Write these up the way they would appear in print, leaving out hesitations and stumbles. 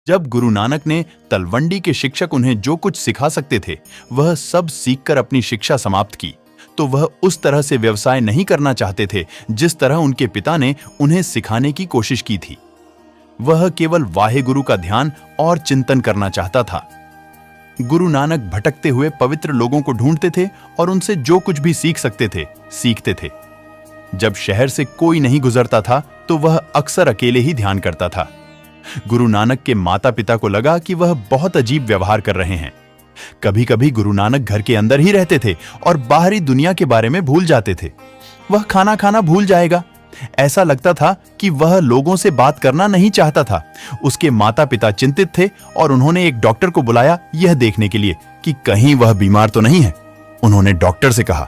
जब गुरु नानक ने तलवंडी के शिक्षक उन्हें जो कुछ सिखा सकते थे वह सब सीखकर अपनी शिक्षा समाप्त की, तो वह उस तरह से व्यवसाय नहीं करना चाहते थे जिस तरह उनके पिता ने उन्हें सिखाने की कोशिश की थी। वह केवल वाहेगुरु का ध्यान और चिंतन करना चाहता था। गुरु नानक भटकते हुए पवित्र लोगों को ढूंढते थे और उनसे जो कुछ भी सीख सकते थे सीखते थे। जब शहर से कोई नहीं गुजरता था तो वह अक्सर अकेले ही ध्यान करता था। गुरु नानक के माता पिता को लगा कि वह बहुत अजीब व्यवहार कर रहे हैं। कभी कभी गुरु नानक घर के अंदर ही रहते थे और बाहरी दुनिया के बारे में भूल जाते थे। वह खाना खाना भूल जाएगा। ऐसा लगता था कि वह लोगों से बात करना नहीं चाहता था। उसके माता पिता चिंतित थे और उन्होंने एक डॉक्टर को बुलाया यह देखने के लिए कि कहीं वह बीमार तो नहीं है। उन्होंने डॉक्टर से कहा,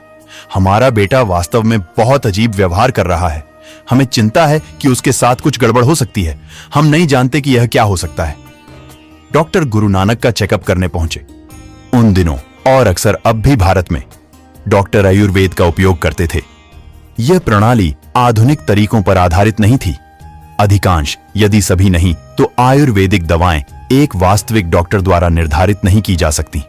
हमारा बेटा वास्तव में बहुत अजीब व्यवहार कर रहा है। हमें चिंता है कि उसके साथ कुछ गड़बड़ हो सकती है। हम नहीं जानते कि यह क्या हो सकता है। डॉक्टर गुरु नानक का चेकअप करने पहुंचे। उन दिनों और अक्सर अब भी भारत में डॉक्टर आयुर्वेद का उपयोग करते थे। यह प्रणाली आधुनिक तरीकों पर आधारित नहीं थी। अधिकांश, यदि सभी नहीं, तो आयुर्वेदिक दवाएं एक वास्तविक डॉक्टर द्वारा निर्धारित नहीं की जा सकती।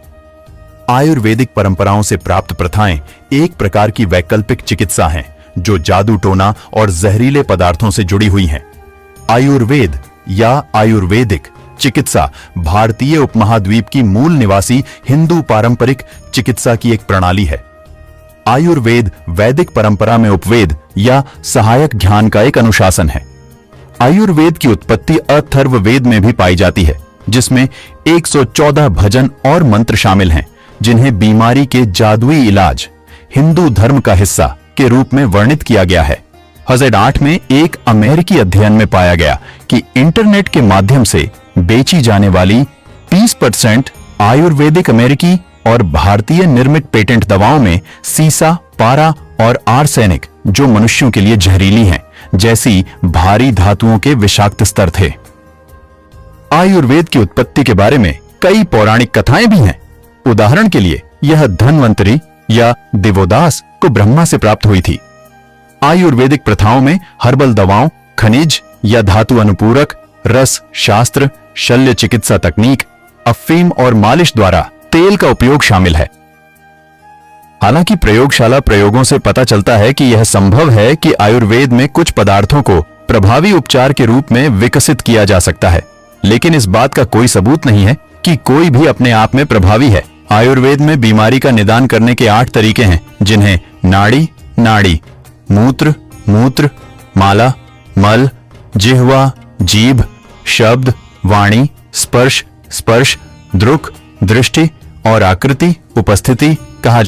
आयुर्वेदिक परंपराओं से प्राप्त प्रथाएं एक प्रकार की वैकल्पिक चिकित्सा हैं जो जादू टोना और जहरीले पदार्थों से जुड़ी हुई हैं। आयुर्वेद या आयुर्वेदिक चिकित्सा भारतीय उपमहाद्वीप की मूल निवासी हिंदू पारंपरिक चिकित्सा की एक प्रणाली है। आयुर्वेद वैदिक परंपरा में उपवेद या सहायक ध्यान का एक अनुशासन है। आयुर्वेद की उत्पत्ति अथर्ववेद में भी पाई जाती है, जिसमें 114 भजन और मंत्र शामिल हैं, जिन्हें बीमारी के जादुई इलाज हिंदू धर्म का हिस्सा के रूप में वर्णित किया गया है। 2008 में एक अमेरिकी अध्ययन में पाया गया कि इंटरनेट के माध्यम से बेची जाने वाली 30% आयुर्वेदिक अमेरिकी और भारतीय निर्मित पेटेंट दवाओं में सीसा, पारा और आर्सेनिक, जो मनुष्यों के लिए जहरीली हैं, जैसी भारी धातुओं के विषाक्त स्तर थे। आयुर्वेद की उत्पत्ति के बारे में कई पौराणिक कथाएं भी हैं। उदाहरण के लिए यह धन्वंतरी या दिवोदास को ब्रह्मा से प्राप्त हुई थी। आयुर्वेदिक प्रथाओं में हर्बल दवाओं, खनिज या धातु अनुपूरक, रस शास्त्र, शल्य चिकित्सा तकनीक, अफीम और मालिश द्वारा तेल का उपयोग शामिल है। हालांकि प्रयोगशाला प्रयोगों से पता चलता है कि यह संभव है कि आयुर्वेद में कुछ पदार्थों को प्रभावी उपचार के रूप में विकसित किया जा सकता है, लेकिन इस बात का कोई सबूत नहीं है कि कोई भी अपने आप में प्रभावी है। आयुर्वेद में बीमारी का निदान करने के 8 तरीके हैं, जिन्हें नाड़ी, नाड़ी, मूत्र, मूत्र, माला, मल, जिह्वा, जीभ, शब्द, वाणी, स्पर्श, स्पर्श, दृक्, दृष्टि और आकृति, उपस्थिति कहा